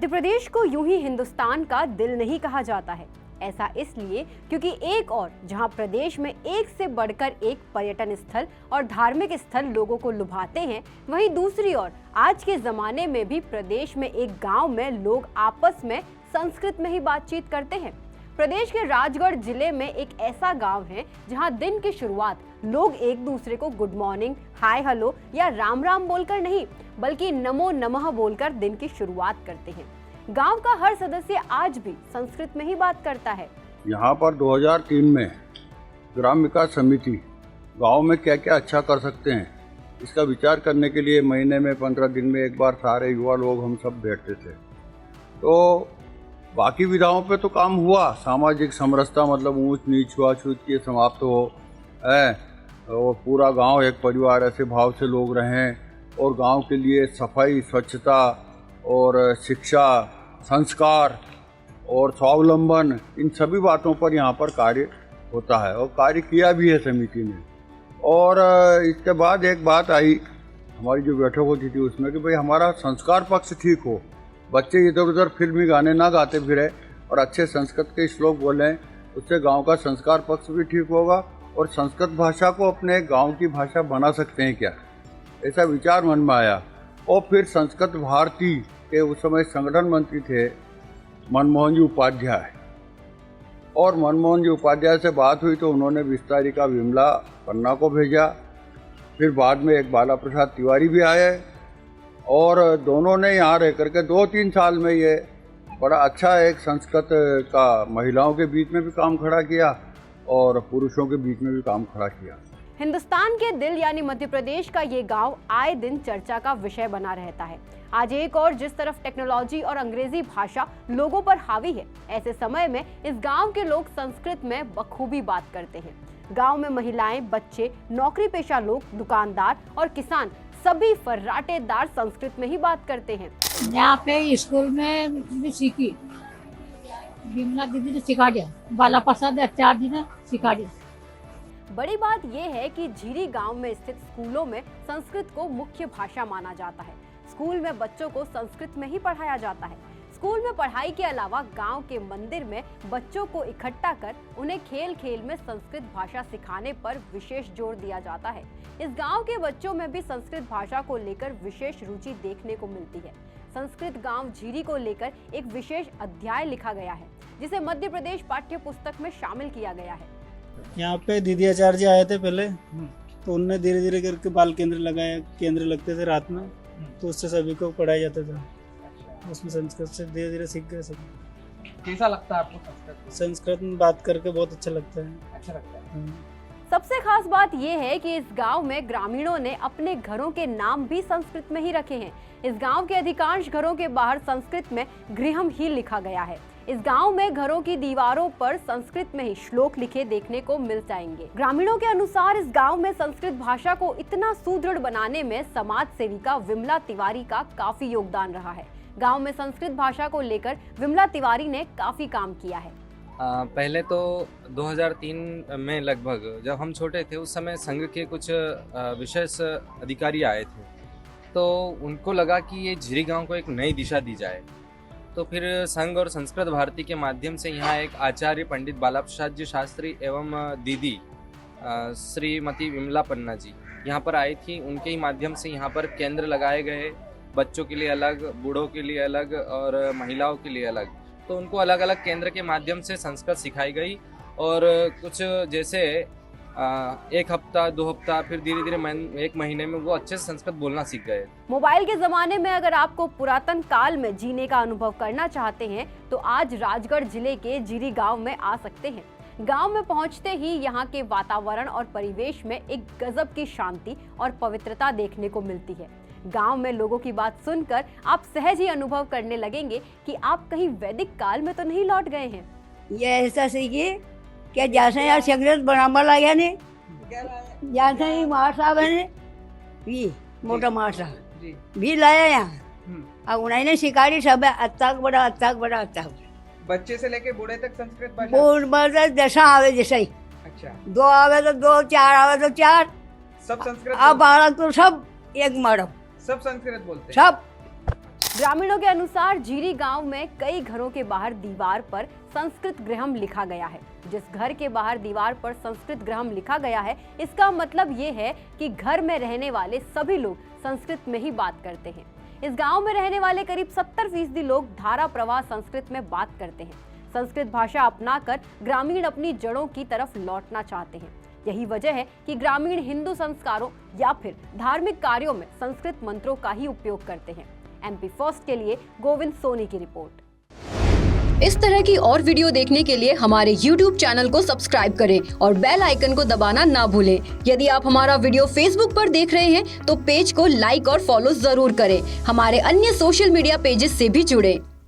मध्य प्रदेश को यूं ही हिंदुस्तान का दिल नहीं कहा जाता है। ऐसा इसलिए क्योंकि एक और जहां प्रदेश में एक से बढ़कर एक पर्यटन स्थल और धार्मिक स्थल लोगों को लुभाते हैं, वहीं दूसरी ओर आज के जमाने में भी प्रदेश में एक गांव में लोग आपस में संस्कृत में ही बातचीत करते हैं। प्रदेश के राजगढ़ जिले में एक ऐसा गांव है जहां दिन की शुरुआत लोग एक दूसरे को गुड मॉर्निंग, हाय हेलो या राम राम बोलकर नहीं बल्कि नमो नमः बोलकर दिन की शुरुआत करते हैं। गांव का हर सदस्य आज भी संस्कृत में ही बात करता है। यहाँ पर 2003 में ग्राम विकास समिति गांव में क्या क्या अच्छा कर सकते हैं इसका विचार करने के लिए महीने में 15 दिन में एक बार सारे युवा लोग हम सब बैठते थे। तो बाकी विधाओं पे तो काम हुआ, सामाजिक समरसता मतलब ऊंच नीच छुआछूत की समाप्त हो है और पूरा गांव एक परिवार ऐसे भाव से लोग रहें और गांव के लिए सफाई, स्वच्छता और शिक्षा, संस्कार और स्वावलंबन, इन सभी बातों पर यहाँ पर कार्य होता है और कार्य किया भी है समिति ने। और इसके बाद एक बात आई हमारी जो बैठक होती थी उसमें कि भाई हमारा संस्कार पक्ष ठीक हो, बच्चे इधर उधर फिल्मी गाने ना गाते फिरे और अच्छे संस्कृत के श्लोक बोलें, उससे गांव का संस्कार पक्ष भी ठीक होगा और संस्कृत भाषा को अपने गांव की भाषा बना सकते हैं क्या, ऐसा विचार मन में आया। और फिर संस्कृत भारती के उस समय संगठन मंत्री थे मनमोहन जी उपाध्याय, और मनमोहन जी उपाध्याय से बात हुई तो उन्होंने विस्तारिका विमला पन्ना को भेजा। फिर बाद में एक बाला प्रसाद तिवारी भी आए और दोनों ने यहाँ रह करके 2-3 साल में ये बड़ा अच्छा एक संस्कृत का महिलाओं के बीच में भी काम खड़ा किया और पुरुषों के बीच में भी काम खड़ा किया। हिंदुस्तान के दिल यानी मध्य प्रदेश का ये गांव आए दिन चर्चा का विषय बना रहता है। आज एक और जिस तरफ टेक्नोलॉजी और अंग्रेजी भाषा लोगों पर हावी है, ऐसे समय में इस गांव के लोग संस्कृत में बखूबी बात करते हैं। गांव में महिलाएं, बच्चे, नौकरी पेशा लोग, दुकानदार और किसान सभी फर्राटेदार संस्कृत में ही बात करते हैं। यहाँ पे स्कूल में भी सीखी, विमला दीदी ने सिखा दिया, बाला प्रसाद आचार्य जी ने सिखा दिया। बड़ी बात यह है कि झीरी गांव में स्थित स्कूलों में संस्कृत को मुख्य भाषा माना जाता है। स्कूल में बच्चों को संस्कृत में ही पढ़ाया जाता है। स्कूल में पढ़ाई के अलावा गांव के मंदिर में बच्चों को इकट्ठा कर उन्हें खेल खेल में संस्कृत भाषा सिखाने पर विशेष जोर दिया जाता है। इस गांव के बच्चों में भी संस्कृत भाषा को लेकर विशेष रुचि देखने को मिलती है। संस्कृत गांव झीरी को लेकर एक विशेष अध्याय लिखा गया है जिसे मध्य प्रदेश पाठ्य पुस्तक में शामिल किया गया है। यहाँ पे दीदी आचार्य जी आए थे पहले, तो उनने धीरे धीरे करके बाल केंद्र लगाए, केंद्र लगते थे रात में, तो उससे सभी को पढ़ाया जाता था। उसमें संस्कृत से धीरे धीरे सीख गए सब। कैसा लगता है आपको संस्कृत? संस्कृत में बात करके बहुत अच्छा लगता है। अच्छा लगता है। सबसे खास बात यह है कि इस गांव में ग्रामीणों ने अपने घरों के नाम भी संस्कृत में ही रखे हैं। इस गांव के अधिकांश घरों के बाहर संस्कृत में गृहम ही लिखा गया है। इस गांव में घरों की दीवारों पर संस्कृत में ही श्लोक लिखे देखने को मिल जाएंगे। ग्रामीणों के अनुसार इस गांव में संस्कृत भाषा को इतना सुदृढ़ बनाने में समाज सेविका विमला तिवारी का काफी योगदान रहा है। गांव में संस्कृत भाषा को लेकर विमला तिवारी ने काफी काम किया है। पहले तो 2003 में लगभग जब हम छोटे थे उस समय संघ के कुछ विशेष अधिकारी आए थे, तो उनको लगा कि ये झीरी गांव को एक नई दिशा दी जाए। तो फिर संघ और संस्कृत भारती के माध्यम से यहाँ एक आचार्य पंडित बाला प्रसाद जी शास्त्री एवं दीदी श्रीमती विमला पन्ना जी यहाँ पर आई थी। उनके ही माध्यम से यहाँ पर केंद्र लगाए गए, बच्चों के लिए अलग, बूढ़ों के लिए अलग और महिलाओं के लिए अलग। तो उनको अलग अलग केंद्र के माध्यम से संस्कृत सिखाई गई और कुछ जैसे 1 हफ्ता 2 हफ्ता फिर धीरे धीरे 1 महीने में वो अच्छे से संस्कृत बोलना सीख गए। मोबाइल के जमाने में अगर आपको पुरातन काल में जीने का अनुभव करना चाहते हैं तो आज राजगढ़ जिले के झीरी गांव में आ सकते हैं। गांव में पहुंचते ही यहाँ के वातावरण और परिवेश में एक गजब की शांति और पवित्रता देखने को मिलती है। गांव में लोगों की बात सुनकर आप सहज ही अनुभव करने लगेंगे कि आप कहीं वैदिक काल में तो नहीं लौट गए हैं। ये ऐसा सीखिए क्या जैसे यार संस्कृत बराबर लाया ने, जैसे ही मार साहब है ने भी मोटा मार साहब भी लाया यहाँ, अब उन्होंने सिखाई सब अत्ताक बड़ा बच्चे से लेके बूढ़े तक संस्कृत भाषा जैसा आवे जैसा ही। अच्छा, 2 आवे तो 2, 4 आवे तो 4, सब संस्कृत अब बालक तो सब एक मरब सब संस्कृत बोलते हैं। सब ग्रामीणों के अनुसार झीरी गांव में कई घरों के बाहर दीवार पर संस्कृत गृहम लिखा गया है। जिस घर के बाहर दीवार पर संस्कृत गृहम लिखा गया है, इसका मतलब ये है कि घर में रहने वाले सभी लोग संस्कृत में ही बात करते हैं। इस गांव में रहने वाले करीब 70% लोग धारा प्रवाह संस्कृत में बात करते हैं। संस्कृत भाषा अपनाकर ग्रामीण अपनी जड़ों की तरफ लौटना चाहते हैं। यही वजह है कि ग्रामीण हिंदू संस्कारों या फिर धार्मिक कार्यों में संस्कृत मंत्रों का ही उपयोग करते हैं। MP फर्स्ट के लिए गोविंद सोनी की रिपोर्ट। इस तरह की और वीडियो देखने के लिए हमारे YouTube चैनल को सब्सक्राइब करें और बेल आइकन को दबाना ना भूलें। यदि आप हमारा वीडियो Facebook पर देख रहे हैं तो पेज को लाइक और फॉलो जरूर करें। हमारे अन्य सोशल मीडिया पेजेस से भी जुड़ें।